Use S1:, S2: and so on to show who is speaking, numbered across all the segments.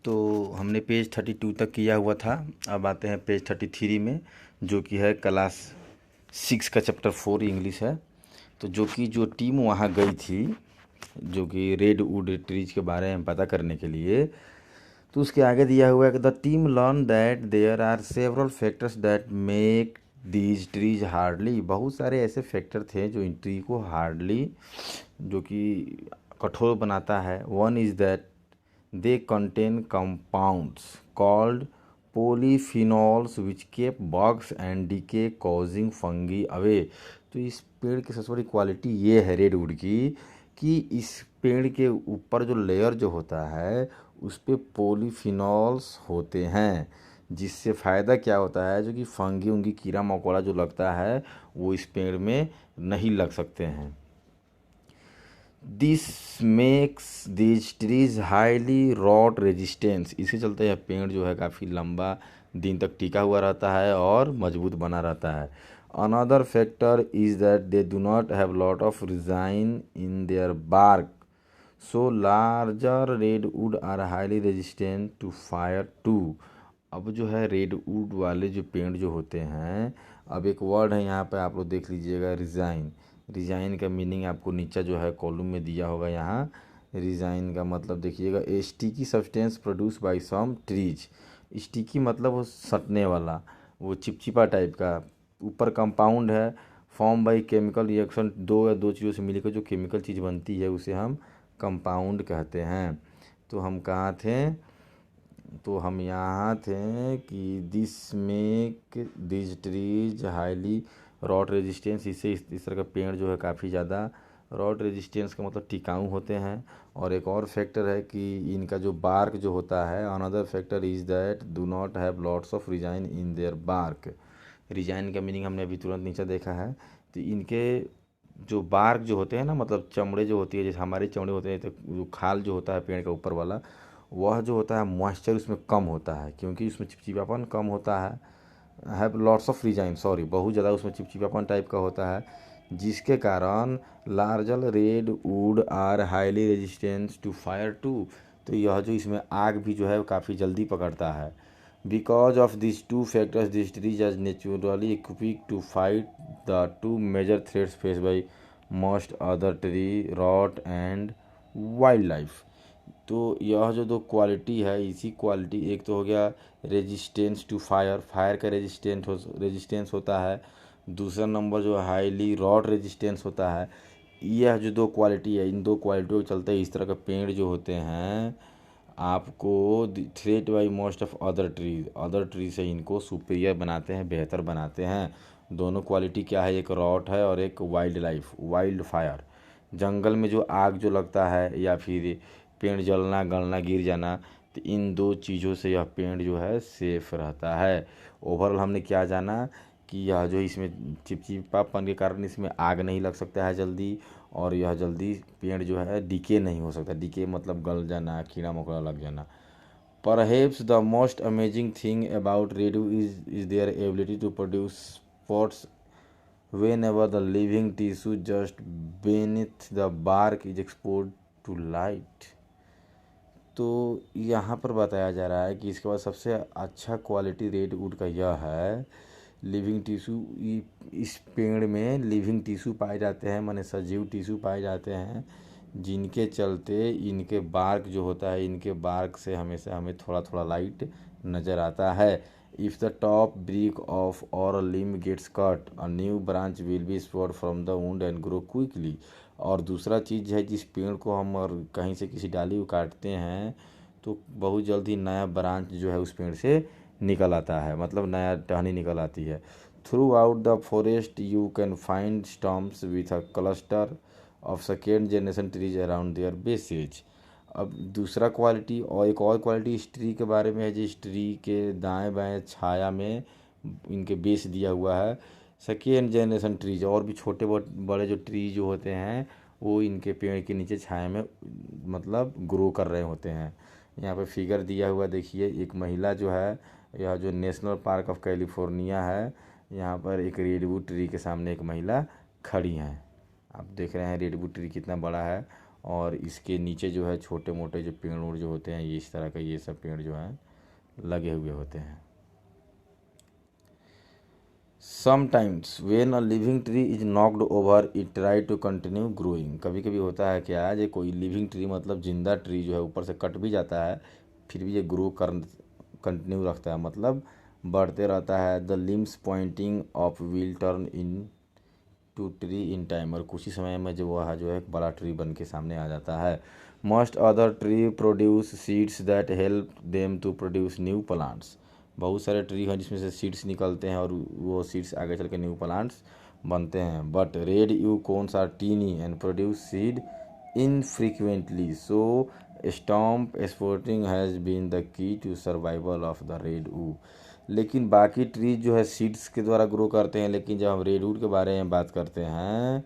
S1: तो हमने पेज 32 तक किया हुआ था। अब आते हैं पेज 33 में, जो कि है क्लास 6 का चैप्टर 4 इंग्लिश है। तो जो टीम वहाँ गई थी, जो कि रेडवुड ट्रीज के बारे में पता करने के लिए, तो उसके आगे दिया हुआ है कि the team learn that there are several factors that make these trees hardly. बहुत सारे ऐसे फैक्टर थे जो इन ट्री को हार्डली, जो कि कठोर बनाता है। One is that they contain compounds called polyphenols which keep bugs and decay causing fungi away। तो इस पेड़ की सबसे बड़ी क्वालिटी ये है रेडवुड की, कि इस पेड़ के ऊपर जो लेयर जो होता है उस पे पोलीफिनॉल्स होते हैं, जिससे फ़ायदा क्या होता है, जो कि फंगी उंगी कीड़ा मकोड़ा जो लगता है वो इस पेड़ में नहीं लग सकते हैं। This makes this trees highly rot resistance. इसी चलते यह पेड़ जो है काफ़ी लंबा दिन तक टिका हुआ रहता है और मजबूत बना रहता है। Another factor is that they do not have lot of resin in their bark, so larger redwood are highly resistant to fire too. अब जो है रेडवुड वाले जो पेड़ जो होते हैं, अब एक वर्ड है यहाँ पे आप लोग देख लीजिएगा, रिजाइन। रिजाइन का मीनिंग आपको नीचे जो है कॉलम में दिया होगा यहाँ। रिजाइन का मतलब देखिएगा, a sticky substance produce by some trees. Sticky मतलब वो सटने वाला, वो चिपचिपा टाइप का। ऊपर कंपाउंड है, फॉर्म बाय केमिकल रिएक्शन, दो या दो चीज़ों से मिलकर जो केमिकल चीज़ बनती है उसे हम कंपाउंड कहते हैं। तो हम कहाँ थे, तो हम यहाँ थे कि this make this trees highly rot resistance. इससे इस तरह का पेड़ जो है काफ़ी ज़्यादा रॉट रेजिस्टेंस का मतलब टिकाऊ होते हैं। और एक और फैक्टर है कि इनका जो बार्क जो होता है, another factor is that do not have lots of resin in their bark. Resin का मीनिंग हमने अभी तुरंत नीचे देखा है। तो इनके जो बार्क जो होते हैं ना, मतलब चमड़े जो होती है, जैसे हमारे चमड़े होते हैं, तो जो खाल जो होता है पेड़ का ऊपर वाला, वह जो होता है मॉइस्चर उसमें कम होता है, क्योंकि उसमें चिपचिपापन कम होता है लॉट्स ऑफ रिजाइन, सॉरी, बहुत ज़्यादा उसमें चिपचिपापन टाइप का होता है, जिसके कारण largely redwood are highly resistant to fire too. तो यह जो इसमें आग भी जो है वो काफ़ी जल्दी पकड़ता है। Because of this two factors this trees as naturally equip to fight the two major threats face by most other tree, rot and wild life. तो यह जो दो क्वालिटी है, इसी क्वालिटी, एक तो हो गया रेजिस्टेंस टू फायर, फायर का रेजिस्टेंस होता है। दूसरा नंबर जो हाईली रॉड रेजिस्टेंस होता है। यह जो दो क्वालिटी है, इन दो क्वालिटियों के चलते इस तरह के पेड़ जो होते हैं आपको threat by most of other tree से इनको सुपीरियर बनाते हैं, बेहतर बनाते हैं। दोनों क्वालिटी क्या है, एक रॉट है और एक वाइल्ड फायर। जंगल में जो आग जो लगता है या फिर पेड़ जलना गलना गिर जाना, तो इन दो चीज़ों से यह पेड़ जो है सेफ रहता है। ओवरऑल हमने क्या जाना कि यह जो इसमें चिपचिपापन के कारण इसमें आग नहीं लग सकता है जल्दी, और यह जल्दी पेड़ जो है डिके नहीं हो सकता। डिके मतलब गल जाना, कीड़ा मकोड़ा लग जाना। Perhaps the most amazing thing about redwood is their ability to produce spots whenever the living tissue just beneath the bark is exposed to light। तो यहाँ पर बताया जा रहा है कि इसके बाद सबसे अच्छा क्वालिटी रेडवुड का यह है, लिविंग टिश्यू। इस पेड़ में लिविंग टिश्यू पाए जाते हैं, माने सजीव टिश्यू पाए जाते हैं, जिनके चलते इनके बार्क जो होता है, इनके बार्क से हमेशा हमें थोड़ा थोड़ा लाइट नज़र आता है। If the top brick of और a limb gets cut, a new branch will be sprouted from the wound and grow quickly। और दूसरा चीज़ है, जिस पेड़ को हम और कहीं से किसी डाली को काटते हैं तो बहुत जल्दी नया ब्रांच जो है उस पेड़ से निकल आता है, मतलब नया टहनी निकल आती है। Throughout the forest you can find stumps with a cluster of second generation trees around their bases. अब दूसरा क्वालिटी और एक और क्वालिटी इस ट्री के बारे में है, जिस ट्री के दाएं बाएं छाया में इनके बेस दिया हुआ है सेकेंड जनरेशन ट्रीज। और भी छोटे बड़े जो ट्री जो होते हैं वो इनके पेड़ के नीचे छाया में मतलब ग्रो कर रहे होते हैं। यहाँ पे फिगर दिया हुआ देखिए, एक महिला जो है, यह जो नेशनल पार्क ऑफ कैलिफोर्निया है, यहाँ पर एक रेडवुड ट्री के सामने एक महिला खड़ी हैं। आप देख रहे हैं रेडवुड ट्री कितना बड़ा है और इसके नीचे जो है छोटे मोटे जो पेड़ उड़ जो होते हैं, ये इस तरह का ये सब पेड़ जो हैं लगे हुए होते हैं। Sometimes when a living tree is knocked over it try to continue growing. कभी कभी होता है क्या, जो कोई लिविंग ट्री मतलब जिंदा ट्री जो है ऊपर से कट भी जाता है, फिर भी ये ग्रो कर कंटिन्यू रखता है, मतलब बढ़ते रहता है। The limbs pointing off will turn into tree in time, और कुछ ही समय में जो वह जो है एक बड़ा ट्री बन के सामने आ जाता है। Most other tree produce seeds that help them to produce new plants. बहुत सारे ट्री हैं जिसमें से सीड्स निकलते हैं और वो सीड्स आगे चल के न्यू प्लांट्स बनते हैं। But redwood cones are tiny and produce seed infrequently, so stump sprouting has been the key to survival of the redwood. लेकिन बाकी ट्रीज जो है सीड्स के द्वारा ग्रो करते हैं, लेकिन जब हम रेडवुड के बारे में बात करते हैं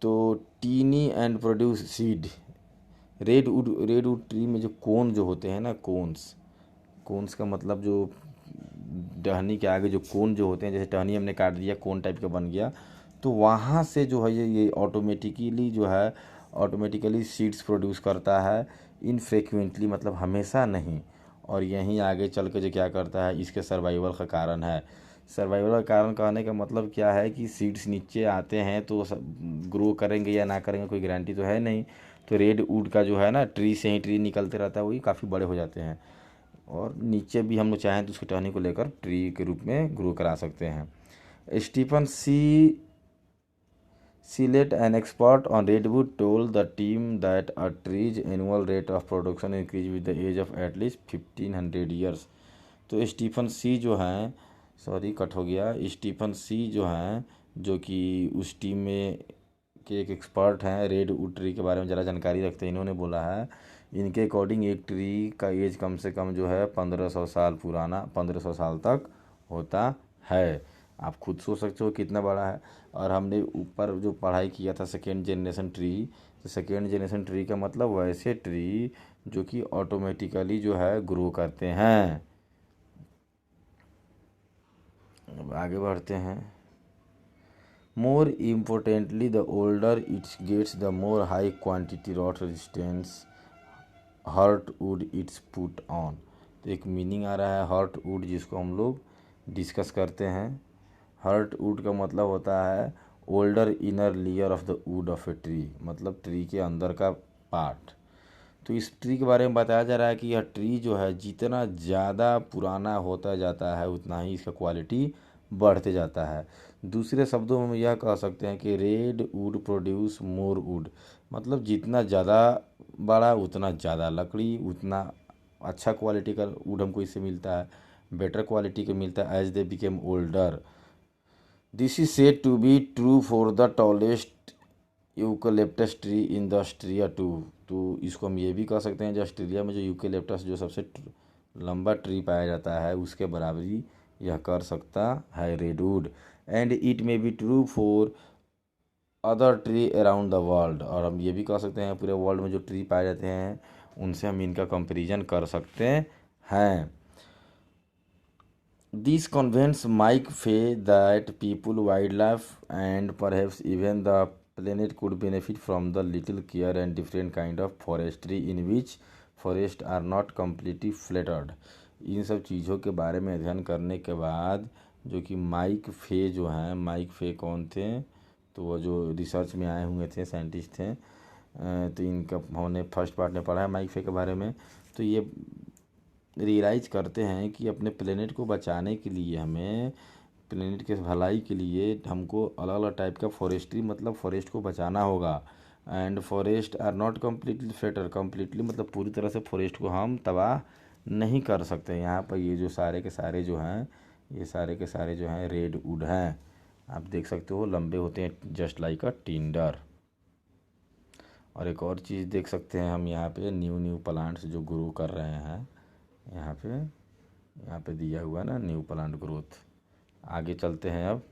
S1: तो tiny and produce seed. Redwood tree में जो कोन जो होते हैं ना, कोन्स का मतलब जो टहनी के आगे जो कोन जो होते हैं, जैसे टहनी हमने काट दिया कोन टाइप का बन गया, तो वहाँ से जो है ये ऑटोमेटिकली सीड्स प्रोड्यूस करता है, इनफ्रेक्वेंटली मतलब हमेशा नहीं। और यहीं आगे चल के जो क्या करता है, इसके सर्वाइवल का कारण है। सर्वाइवल का कारण कहने का मतलब क्या है कि सीड्स नीचे आते हैं तो ग्रो करेंगे या ना करेंगे कोई गारंटी तो है नहीं। तो रेड वुड का जो है ना, ट्री से ही ट्री निकलते रहता है, वही काफ़ी बड़े हो जाते हैं और नीचे भी हम लोग चाहें तो उसकी टहनी को लेकर ट्री के रूप में ग्रो करा सकते हैं। Stephen Sillet, an expert on redwood, told the team that a tree's annual rate of production increase with the age of at least 1500 years। तो स्टीफन सी जो हैं, सॉरी कट हो गया, स्टीफन सी जो हैं जो कि उस टीम में के एक एक्सपर्ट हैं, रेडवुड ट्री के बारे में ज़रा जानकारी रखते हैं, इन्होंने बोला है इनके अकॉर्डिंग एक ट्री का एज कम से कम जो है 1500 साल पुराना, 1500 साल तक होता है। आप खुद सोच सकते हो कितना बड़ा है। और हमने ऊपर जो पढ़ाई किया था सेकेंड जनरेशन ट्री, तो सेकेंड जनरेशन ट्री का मतलब वैसे ट्री जो कि ऑटोमेटिकली जो है ग्रो करते हैं। अब आगे बढ़ते हैं। More importantly the older its gets the more high quantity rot resistance heartwood its put on. तो एक मीनिंग आ रहा है हर्ट वुड, जिसको हम लोग डिस्कस करते हैं। हर्ट वुड का मतलब होता है older inner layer of the wood of a tree, मतलब ट्री के अंदर का पार्ट। तो इस ट्री के बारे में बताया जा रहा है कि यह ट्री जो है जितना ज़्यादा पुराना होता जाता है उतना ही इसका क्वालिटी बढ़ते जाता है। दूसरे शब्दों में हम यह कह सकते हैं कि red wood produce more would, मतलब जितना ज़्यादा बड़ा उतना ज़्यादा लकड़ी, उतना अच्छा क्वालिटी का वुड हमको इससे मिलता है, बेटर क्वालिटी का मिलता है as they became older. This is said to be true for the tallest eucalyptus tree in the Austria too. तो इसको हम ये भी कह सकते हैं जो ऑस्ट्रेलिया में जो यूकेलिप्टस जो सबसे लंबा ट्री पाया जाता है उसके बराबरी यह कर सकता है redwood. And it may be true for other tree around the world, और हम ये भी कह सकते हैं पूरे वर्ल्ड में जो ट्री पाए जाते हैं उनसे हम इनका कंपैरिजन कर सकते हैं। This convinces Mike Fay that people, wildlife, and perhaps even the planet could benefit from the little care and different kind of forestry in which forests are not completely flattered। इन सब चीज़ों के बारे में अध्ययन करने के बाद जो कि माइक फे जो हैं, माइक फे कौन थे, तो वो जो रिसर्च में आए हुए थे, साइंटिस्ट थे, तो इनका हमने फर्स्ट पार्ट में पढ़ा है माइक फे के बारे में। तो ये रियलाइज़ करते हैं कि अपने प्लेनेट को बचाने के लिए, हमें प्लेनेट के भलाई के लिए हमको अलग अलग टाइप का फॉरेस्ट्री, मतलब फॉरेस्ट को बचाना होगा। And forest are not completely fetter, completely मतलब पूरी तरह से फॉरेस्ट को हम तबाह नहीं कर सकते। यहाँ पर ये जो सारे के सारे जो हैं, ये सारे के सारे जो हैं रेड वुड हैं, आप देख सकते हो लंबे होते हैं जस्ट लाइक अ टिंडर। और एक और चीज़ देख सकते हैं हम यहाँ पे न्यू प्लांट्स जो ग्रो कर रहे हैं, यहाँ पे दिया हुआ ना न्यू प्लांट ग्रोथ। आगे चलते हैं अब।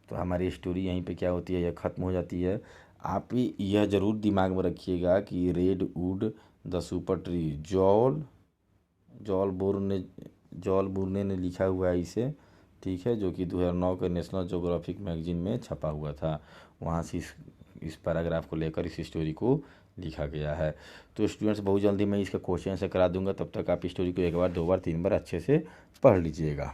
S1: तो हमारी स्टोरी यहीं पे क्या होती है, यह ख़त्म हो जाती है। आप यह ज़रूर दिमाग में रखिएगा कि redwood the super tree, जॉल बुर्ने ने लिखा हुआ है इसे, ठीक है, जो कि 2009 के नेशनल ज्योग्राफिक मैगजीन में छपा हुआ था। वहाँ से इस पैराग्राफ को लेकर इस स्टोरी को लिखा गया है। तो स्टूडेंट्स बहुत जल्दी मैं इसका क्वेश्चन से करा दूंगा, तब तक आप स्टोरी को एक बार, दो बार, तीन बार अच्छे से पढ़ लीजिएगा।